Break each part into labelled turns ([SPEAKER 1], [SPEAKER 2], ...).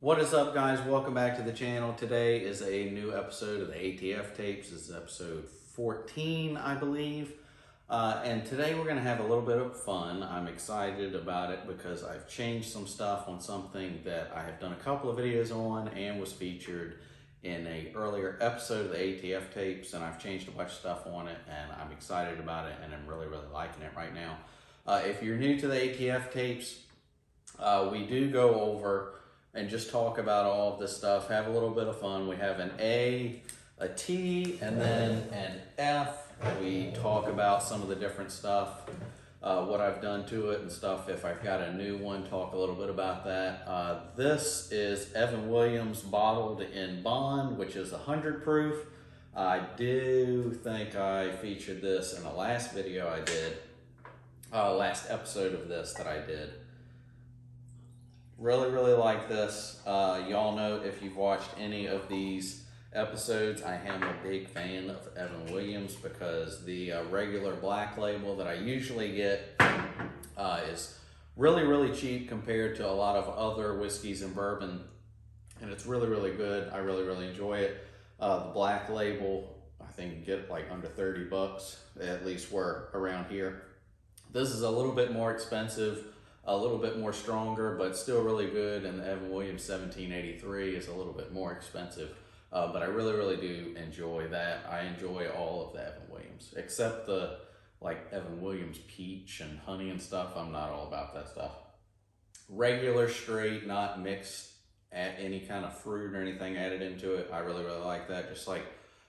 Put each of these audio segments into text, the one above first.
[SPEAKER 1] What is up, guys? Welcome back to the channel. Today is a new episode of the ATF tapes. This is episode 14, I believe. And today we're going to have a little bit of fun. I'm excited about it because I've changed some stuff on something that I have done a couple of videos on and was featured in an earlier episode of the ATF tapes. And I've changed a bunch of stuff on it and I'm excited about it and I'm really liking it right now. If you're new to the ATF tapes, we do go over and just talk about all of this stuff, have a little bit of fun. We have an A, a T, and then an F. We talk about some of the different stuff, what I've done to it and stuff. If I've got a new one, talk a little bit about that. This is Evan Williams bottled in Bond, which is 100 proof. I do think I featured this in the last video I did, last episode of this that I did. Really like this. Y'all know if you've watched any of these episodes, I am a big fan of Evan Williams because the regular black label that I usually get is really cheap compared to a lot of other whiskeys and bourbon, and it's really good. I really enjoy it. The black label, I think you get like under 30 bucks, at least we're around here. This is a little bit more expensive, a little bit more stronger, but still really good. And the Evan Williams 1783 is a little bit more expensive, but I really do enjoy that. I enjoy all of the Evan Williams, except the like Evan Williams peach and honey and stuff. I'm not all about that stuff. Regular straight, not mixed at any kind of fruit or anything added into it. I really like that. Just like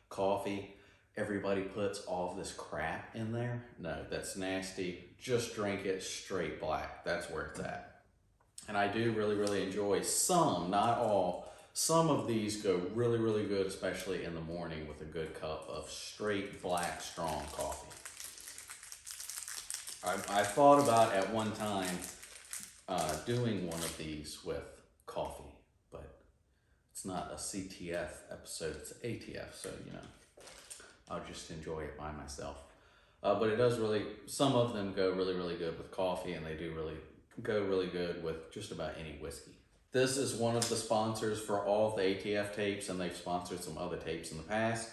[SPEAKER 1] coffee, everybody puts all of this crap in there. No, that's nasty. Just drink it straight black. That's where it's at. And I do really enjoy some, not all. Some of these go really good, especially in the morning with a good cup of straight black strong coffee. I thought about at one time doing one of these with coffee, but it's not a CTF episode, it's an ATF, so you know, I'll just enjoy it by myself. But it does some of them go really good with coffee, and they do go really good with just about any whiskey. This is one of the sponsors for all of the ATF tapes, and they've sponsored some other tapes in the past,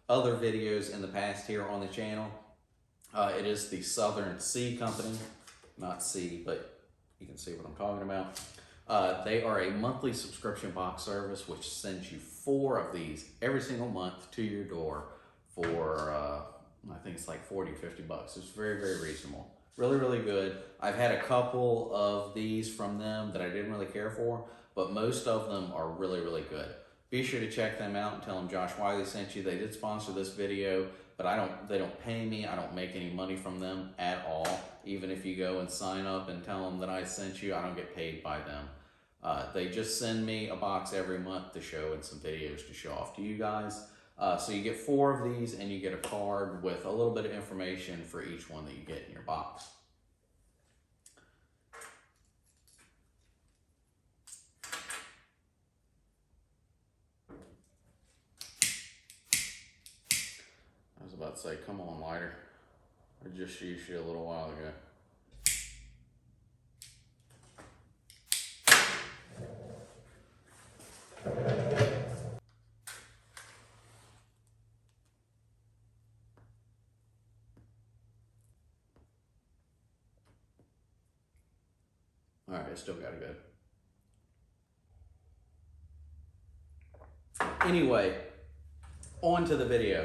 [SPEAKER 1] other videos in the past here on the channel. It is the Southern Sea Company, not C, but you can see what I'm talking about. They are a monthly subscription box service which sends you 4 of these every single month to your door for I think it's like 40 or 50 bucks. It's very reasonable. Really good. I've had a couple of these from them that I didn't really care for, but most of them are really good. Be sure to check them out and tell them Josh Wiley sent you. They did sponsor this video, but they don't pay me. I don't make any money from them at all. Even if you go and sign up and tell them that I sent you, I don't get paid by them. They just send me a box every month to show and some videos to show off to you guys. So you get 4 of these and you get a card with a little bit of information for each one that you get in your box. I was about to say, come on, lighter. I just used you a little while ago. All right, I still got it good. Anyway, on to the video.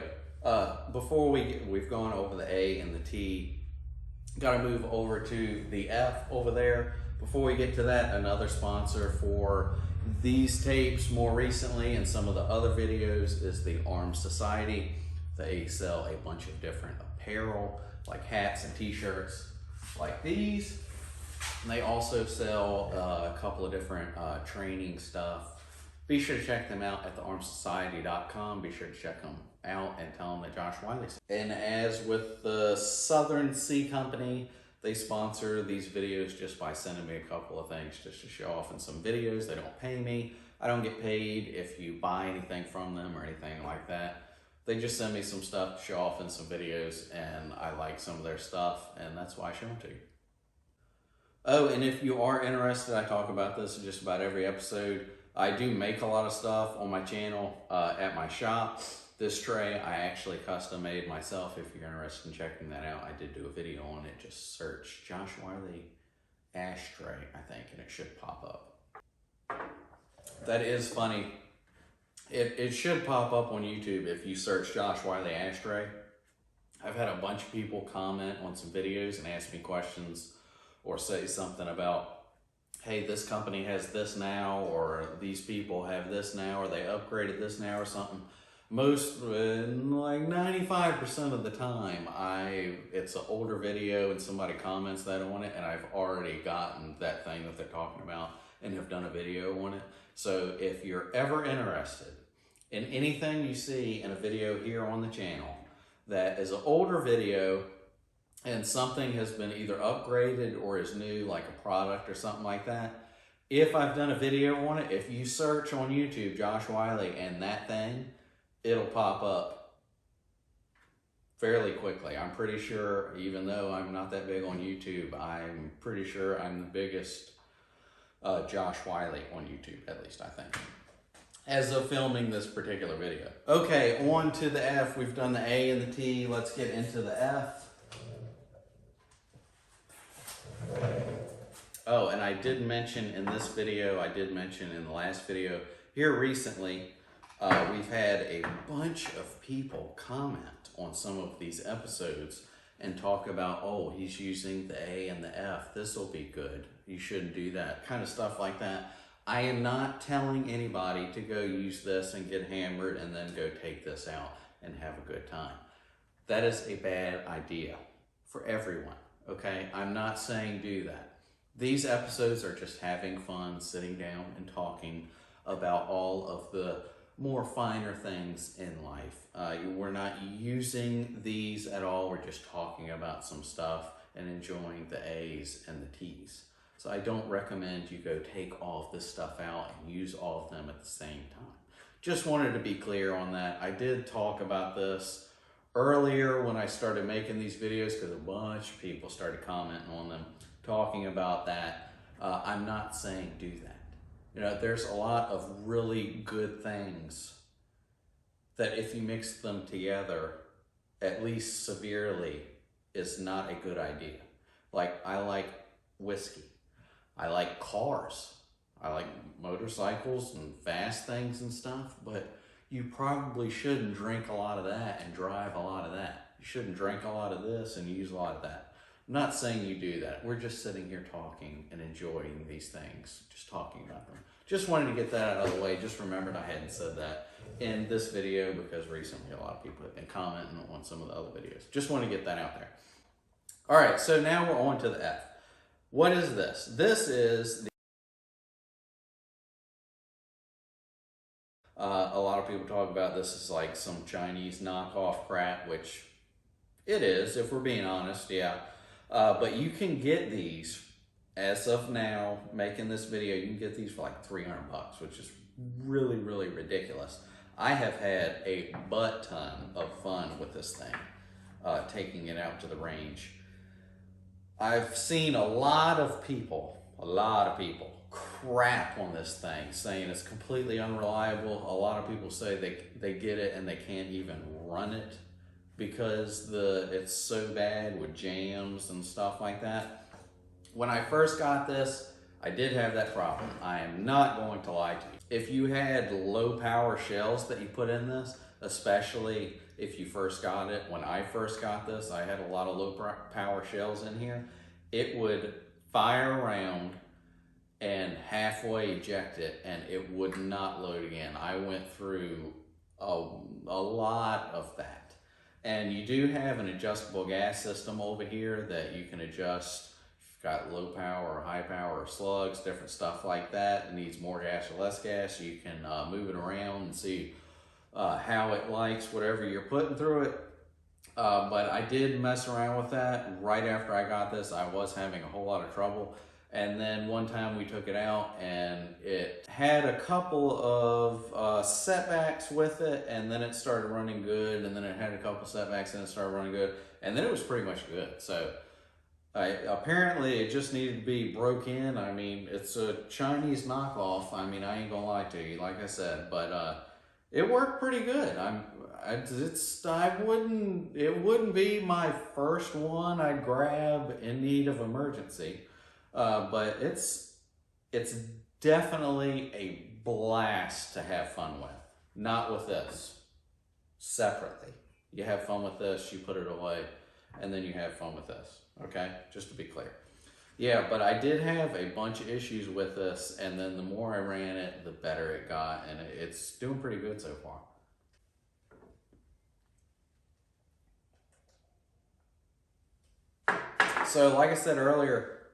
[SPEAKER 1] Before we've gone over the A and the T, got to move over to the F over there. Before we get to that, another sponsor for these tapes more recently and some of the other videos is the Armed Society. They sell a bunch of different apparel, like hats and t-shirts like these. And they also sell a couple of different training stuff. Be sure to check them out at thearmedsociety.com. Be sure to check them out and tell them that Josh Wiley sent. And as with the Southern Sea Company, they sponsor these videos just by sending me a couple of things just to show off in some videos. They don't pay me. I don't get paid if you buy anything from them or anything like that. They just send me some stuff to show off in some videos, and I like some of their stuff, and that's why I show them to you. Oh, and if you are interested, I talk about this in just about every episode. I do make a lot of stuff on my channel at my shop. This tray I actually custom made myself. If you're interested in checking that out, I did do a video on it. Just search Josh Wiley ashtray, I think, and it should pop up. That is funny. It should pop up on YouTube if you search Josh Wiley ashtray. I've had a bunch of people comment on some videos and ask me questions or say something about, hey, this company has this now, or these people have this now, or they upgraded this now or something. Most, like 95% of the time, it's an older video and somebody comments that on it, and I've already gotten that thing that they're talking about and have done a video on it. So if you're ever interested in anything you see in a video here on the channel that is an older video and something has been either upgraded or is new, like a product or something like that, if I've done a video on it, if you search on YouTube Josh Wiley and that thing, it'll pop up fairly quickly. I'm pretty sure, even though I'm not that big on YouTube, I'm pretty sure I'm the biggest Josh Wiley on YouTube, at least I think, as of filming this particular video. Okay, on to the F. We've done the A and the T. Let's get into the F. Oh, and I did mention in this video, I did mention in the last video, here recently, we've had a bunch of people comment on some of these episodes and talk about, oh, he's using the A and the F. This will be good. You shouldn't do that. Kind of stuff like that. I am not telling anybody to go use this and get hammered and then go take this out and have a good time. That is a bad idea for everyone, okay? I'm not saying do that. These episodes are just having fun, sitting down and talking about all of the more finer things in life. We're not using these at all. We're just talking about some stuff and enjoying the A's and the T's. So I don't recommend you go take all of this stuff out and use all of them at the same time. Just wanted to be clear on that. I did talk about this earlier when I started making these videos because a bunch of people started commenting on them, talking about that. I'm not saying do that. You know, there's a lot of really good things that if you mix them together, at least severely, is not a good idea. Like, I like whiskey. I like cars. I like motorcycles and fast things and stuff, but you probably shouldn't drink a lot of that and drive a lot of that. You shouldn't drink a lot of this and use a lot of that. I'm not saying you do that. We're just sitting here talking and enjoying these things, just talking about them. Just wanted to get that out of the way. Just remembered I hadn't said that in this video because recently a lot of people have been commenting on some of the other videos. Just want to get that out there. All right, so now we're on to the F. What is this? This is a lot of people talk about this as like some Chinese knockoff crap, which it is, if we're being honest, yeah. But you can get these, as of now, making this video, you can get these for like $300, which is really, really ridiculous. I have had a butt ton of fun with this thing, taking it out to the range. I've seen a lot of people crap on this thing, saying it's completely unreliable. A lot of people say they get it and they can't even run it because it's so bad with jams and stuff like that. When I first got this, I did have that problem. I am not going to lie to you. If you had low power shells that you put in this, especially if you first got it, when I first got this, I had a lot of low power shells in here. It would fire around and halfway eject it and it would not load again. I went through a lot of that. And you do have an adjustable gas system over here that you can adjust. If you've got low power or high power or slugs, different stuff like that. It needs more gas or less gas. You can move it around and see how it likes whatever you're putting through it. But I did mess around with that. Right after I got this, I was having a whole lot of trouble. And then one time we took it out and it had a couple of setbacks with it, and then it started running good, and then it had a couple setbacks and it started running good, and then it was pretty much good. So Apparently it just needed to be broke in. I mean, it's a Chinese knockoff. I mean, I ain't gonna lie to you, like I said, but it worked pretty good. It wouldn't be my first one I'd grab in need of emergency, but it's definitely a blast to have fun with. Not with this, separately. You have fun with this, you put it away, and then you have fun with this, okay? Just to be clear. Yeah, but I did have a bunch of issues with this, and then the more I ran it, the better it got, and it's doing pretty good so far. So like I said earlier,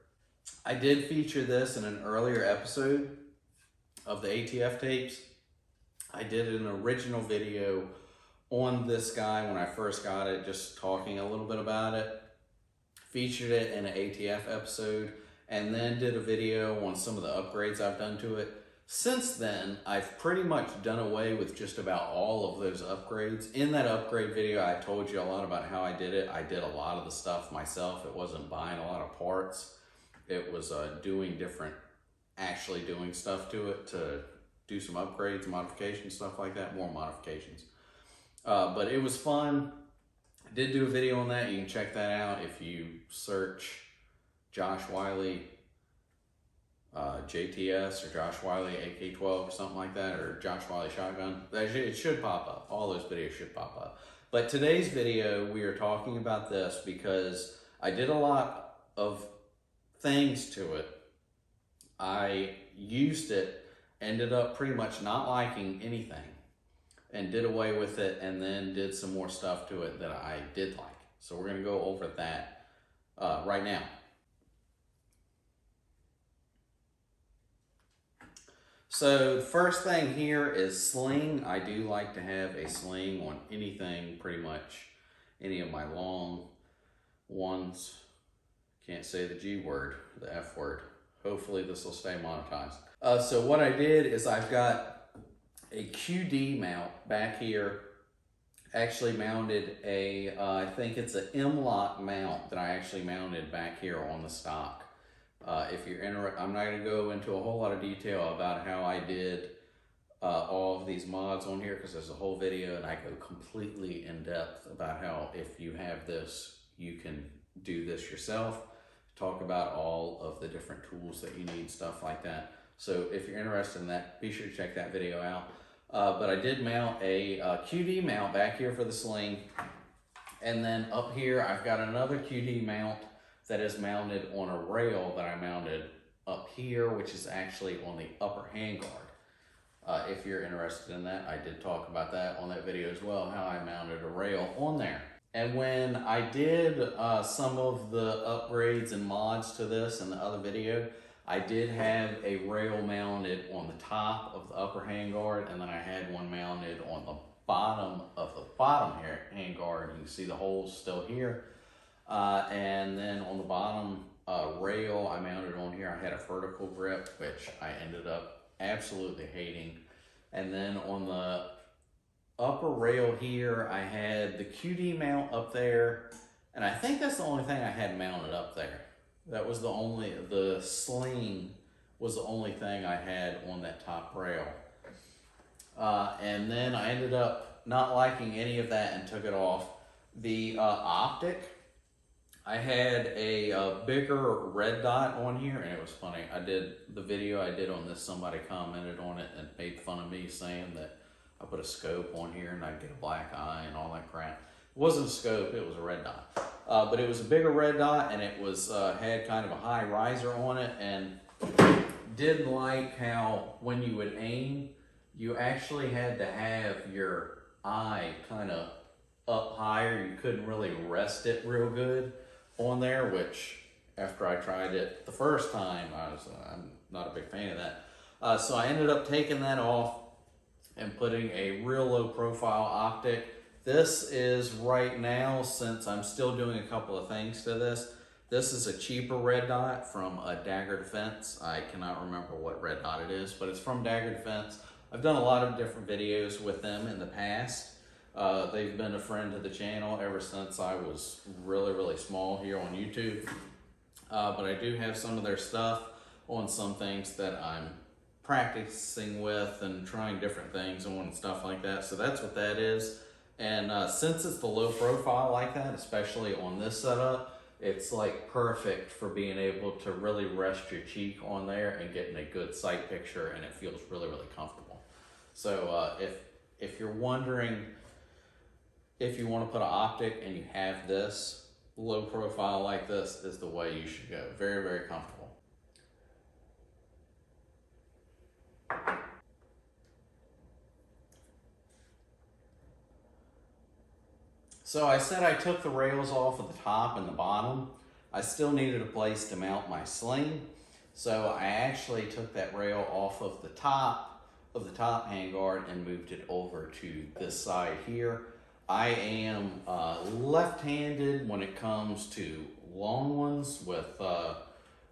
[SPEAKER 1] I did feature this in an earlier episode of the ATF tapes. I did an original video on this guy when I first got it, just talking a little bit about it. Featured it in an ATF episode, and then did a video on some of the upgrades I've done to it. Since then, I've pretty much done away with just about all of those upgrades. In that upgrade video, I told you a lot about how I did it. I did a lot of the stuff myself. It wasn't buying a lot of parts. It was actually doing stuff to it to do some upgrades, modifications, stuff like that, more modifications. But it was fun. I did do a video on that. You can check that out if you search Josh Wiley JTS or Josh Wiley AK-12 or something like that, or Josh Wiley Shotgun. It should pop up. All those videos should pop up. But today's video, we are talking about this because I did a lot of things to it. I used it, ended up pretty much not liking anything, and did away with it, and then did some more stuff to it that I did like. So we're gonna go over that right now. So the first thing here is sling. I do like to have a sling on anything, pretty much. Any of my long ones. Can't say the G word, the F word. Hopefully this will stay monetized. So what I did is I've got a QD mount back here. Actually mounted I think it's an M-lock mount that I actually mounted back here on the stock. If you're interested, I'm not going to go into a whole lot of detail about how I did all of these mods on here, because there's a whole video and I go completely in depth about how if you have this, you can do this yourself. Talk about all of the different tools that you need, stuff like that. So if you're interested in that, be sure to check that video out. But I did mount a QD mount back here for the sling. And then up here, I've got another QD mount that is mounted on a rail that I mounted up here, which is actually on the upper handguard. If you're interested in that, I did talk about that on that video as well, how I mounted a rail on there. And when I did some of the upgrades and mods to this in the other video, I did have a rail mounted on the top of the upper handguard, and then I had one mounted on the bottom of the bottom handguard. You can see the holes still here. And then on the bottom rail I mounted on here, I had a vertical grip, which I ended up absolutely hating. And then on the upper rail here, I had the QD mount up there, and I think that's the only thing I had mounted up there. That was the sling was the only thing I had on that top rail. And then I ended up not liking any of that and took it off. The optic, I had a bigger red dot on here, and it was funny. I did the video I did on this, somebody commented on it and made fun of me saying that I put a scope on here and I'd get a black eye and all that crap. It wasn't a scope, it was a red dot. But it was a bigger red dot, and it was had kind of a high riser on it, and didn't like how when you would aim, you actually had to have your eye kind of up higher. You couldn't really rest it real good on there, which after I tried it the first time, I'm not a big fan of that. So I ended up taking that off and putting a real low profile optic. This is right now, since I'm still doing a couple of things to this, this is a cheaper red dot from Dagger Defense. I cannot remember what red dot it is, but it's from Dagger Defense. I've done a lot of different videos with them in the past. They've been a friend to the channel ever since I was really, really small here on YouTube. but I do have some of their stuff on some things that I'm practicing with and trying different things on and stuff like that. So that's what that is. And since it's the low profile like that, especially on this setup, it's like perfect for being able to really rest your cheek on there and getting a good sight picture, and it feels really, really comfortable. So if you're wondering if you want to put an optic and you have this, low profile like this is the way you should go. Very, very comfortable. So I said I took the rails off of the top and the bottom. I still needed a place to mount my sling. So I actually took that rail off of the top handguard and moved it over to this side here. I am left-handed when it comes to long ones with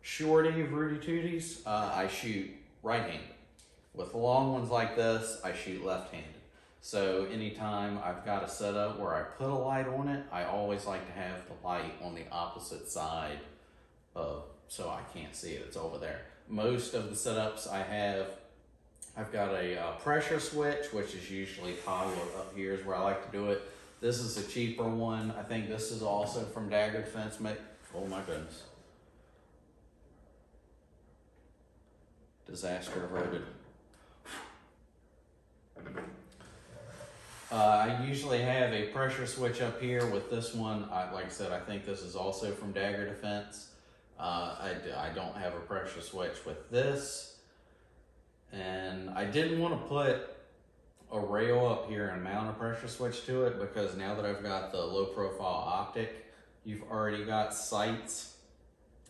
[SPEAKER 1] shorty Rudy Tooties. I shoot right-handed. With long ones like this, I shoot left-handed. So anytime I've got a setup where I put a light on it, I always like to have the light on the opposite side of, so I can't see it, it's over there. Most of the setups I have, I've got a pressure switch, which is usually toggled up here is where I like to do it. This is a cheaper one. I think this is also from Dagger Defense. Oh my goodness. Disaster averted. I usually have a pressure switch up here. With this one, like I said, I think this is also from Dagger Defense. I don't have a pressure switch with this. And I didn't want to put a rail up here and mount a pressure switch to it, because now that I've got the low profile optic, you've already got sights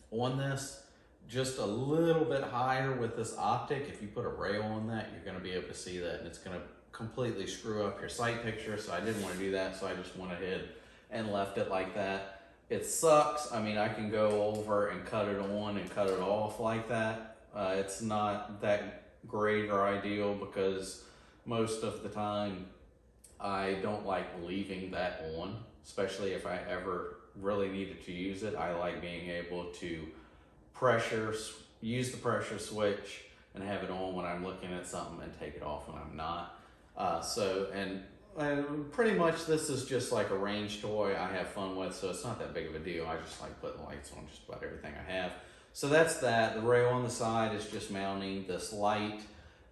[SPEAKER 1] on this just a little bit higher with this optic. If you put a rail on that, you're going to be able to see that, and it's going to completely screw up your sight picture. So I didn't want to do that, so I just went ahead and left it like that. It sucks. I mean, I can go over and cut it on and cut it off like that. It's not that great or ideal, because most of the time I don't like leaving that on, especially if I ever really needed to use it. I like being able to use the pressure switch and have it on when I'm looking at something and take it off when I'm not. And pretty much this is just like a range toy I have fun with, so it's not that big of a deal. I just like putting lights on just about everything I have. So that's that. The rail on the side is just mounting this light,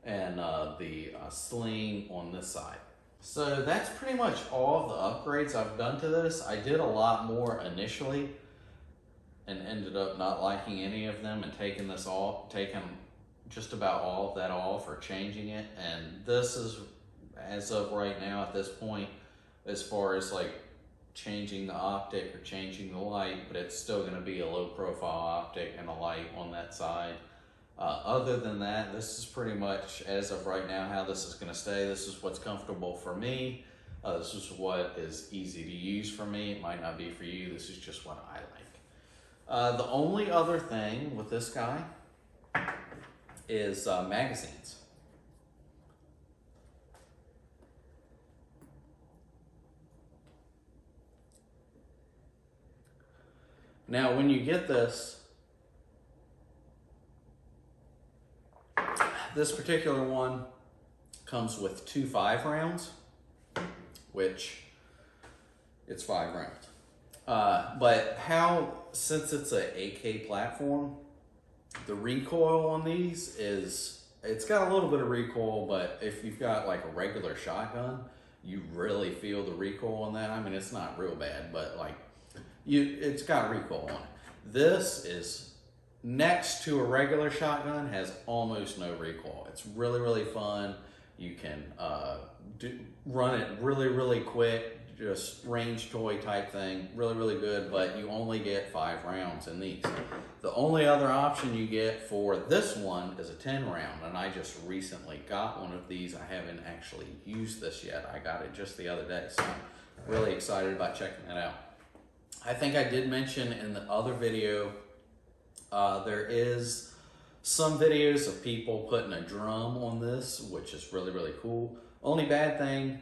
[SPEAKER 1] and the sling on this side. So that's pretty much all of the upgrades I've done to this. I did a lot more initially and ended up not liking any of them and taking just about all of that off or changing it. And this is, as of right now at this point, as far as like changing the optic or changing the light, but it's still going to be a low profile optic and a light on that side. Other than that, this is pretty much, as of right now, how this is going to stay. This is what's comfortable for me. This is what is easy to use for me. It might not be for you. This is just what I like. The only other thing with this guy is magazines. Now, when you get this particular one comes with 2 5 rounds, which it's 5 rounds. But since it's a AK platform, the recoil on these it's got a little bit of recoil, but if you've got like a regular shotgun, you really feel the recoil on that. I mean, it's not real bad, but like it's got recoil on it. This is, next to a regular shotgun, has almost no recoil. It's really, really fun. You can run it really, really quick, just range toy type thing. Really, really good, but you only get 5 rounds in these. The only other option you get for this one is a 10 round, and I just recently got one of these. I haven't actually used this yet. I got it just the other day, so I'm really excited about checking that out. I think I did mention in the other video, there is some videos of people putting a drum on this, which is really, really cool. Only bad thing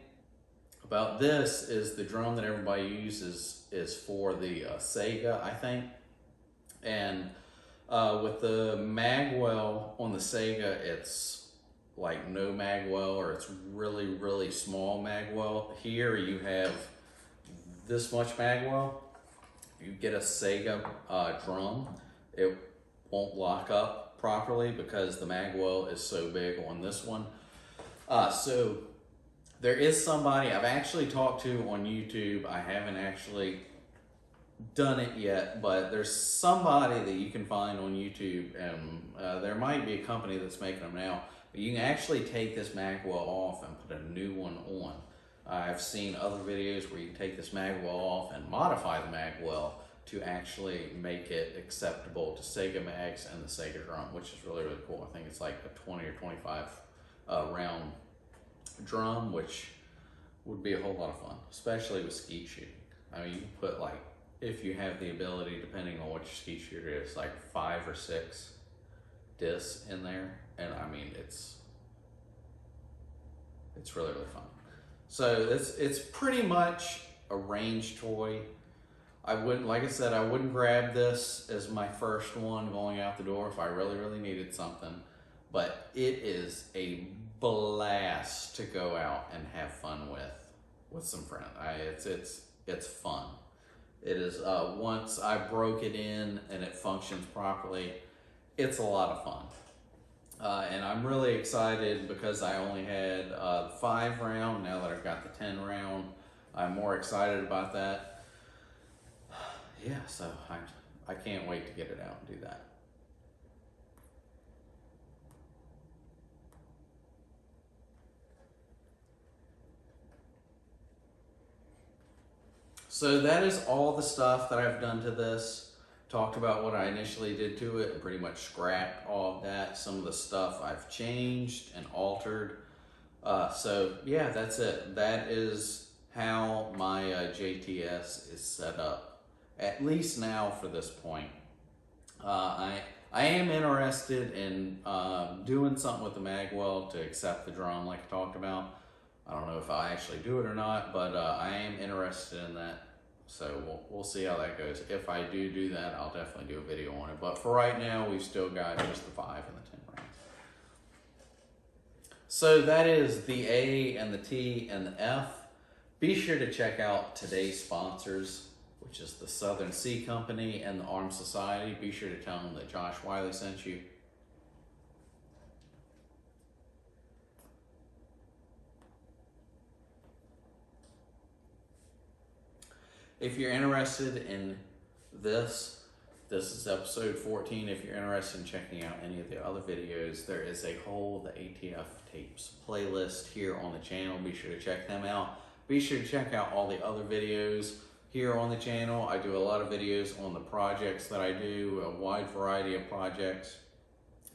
[SPEAKER 1] about this is the drum that everybody uses is for the Sega, I think. And with the magwell on the Sega, it's like no magwell, or it's really, really small magwell. Here you have this much magwell. If you get a Sega drum, it won't lock up properly because the magwell is so big on this one. So there is somebody I've actually talked to on YouTube. I haven't actually done it yet, but there's somebody that you can find on YouTube, and there might be a company that's making them now. But you can actually take this magwell off and put a new one on. I've seen other videos where you can take this magwell off and modify the magwell to actually make it acceptable to Sega mags and the Sega drum, which is really, really cool. I think it's like a 20 or 25 round drum, which would be a whole lot of fun, especially with skeet shooting. I mean, you can put, like, if you have the ability, depending on what your skeet shooter is, like 5 or 6 discs in there, and I mean, it's really, really fun. So it's pretty much a range toy. I wouldn't, like I said, I wouldn't grab this as my first one going out the door if I really, really needed something. But it is a blast to go out and have fun with some friends. It's fun. It is, once I broke it in and it functions properly, it's a lot of fun. And I'm really excited because I only had 5 round. Now that I've got the 10 round, I'm more excited about that. Yeah, so I can't wait to get it out and do that. So that is all the stuff that I've done to this. Talked about what I initially did to it and pretty much scrapped all of that. Some of the stuff I've changed and altered. So yeah, that's it. That is how my JTS is set up, at least now for this point. I am interested in doing something with the magwell to accept the drum like I talked about. I don't know if I actually do it or not, but I am interested in that. So we'll see how that goes. If I do that, I'll definitely do a video on it. But for right now, we've still got just the 5 and the 10 rounds. So that is the A and the T and the F. Be sure to check out today's sponsors, which is the Southern Sea Company and the Armed Society. Be sure to tell them that Josh Wiley sent you. If you're interested in this is episode 14. If you're interested in checking out any of the other videos, there is a whole the ATF tapes playlist here on the channel. Be sure to check them out. Be sure to check out all the other videos here on the channel. I do a lot of videos on the projects that I do, a wide variety of projects.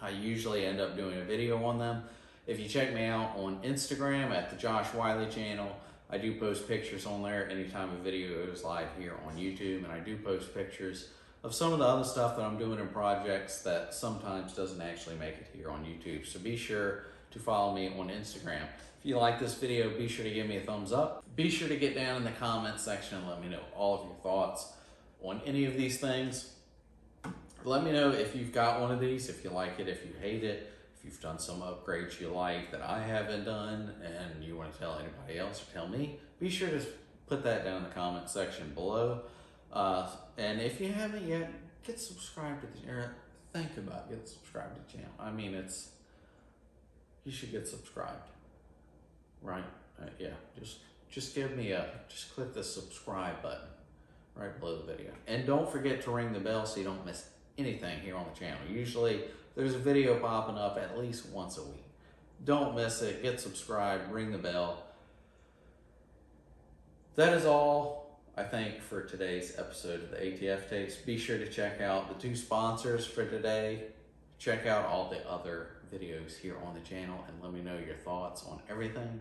[SPEAKER 1] I usually end up doing a video on them. If you check me out on Instagram at the Josh Wiley channel, I do post pictures on there anytime a video goes live here on YouTube, and I do post pictures of some of the other stuff that I'm doing in projects that sometimes doesn't actually make it here on YouTube. So be sure to follow me on Instagram. If you like this video, be sure to give me a thumbs up. Be sure to get down in the comments section and let me know all of your thoughts on any of these things. Let me know if you've got one of these, if you like it, if you hate it, if you've done some upgrades you like that I haven't done and you want to tell anybody else or tell me. Be sure to put that down in the comment section below. And if you haven't yet, get subscribed to the channel. Think about getting subscribed to the channel. I mean, you should get subscribed, right? Yeah, just give me just click the subscribe button right below the video. And don't forget to ring the bell so you don't miss anything here on the channel. Usually there's a video popping up at least once a week. Don't miss it. Get subscribed, ring the bell. That is all, I think, for today's episode of the ATF tapes. Be sure to check out the 2 sponsors for today. Check out all the other videos here on the channel and let me know your thoughts on everything.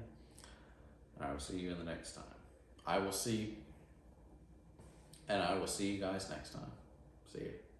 [SPEAKER 1] And I will see you in the next time. I will see you guys next time. See you.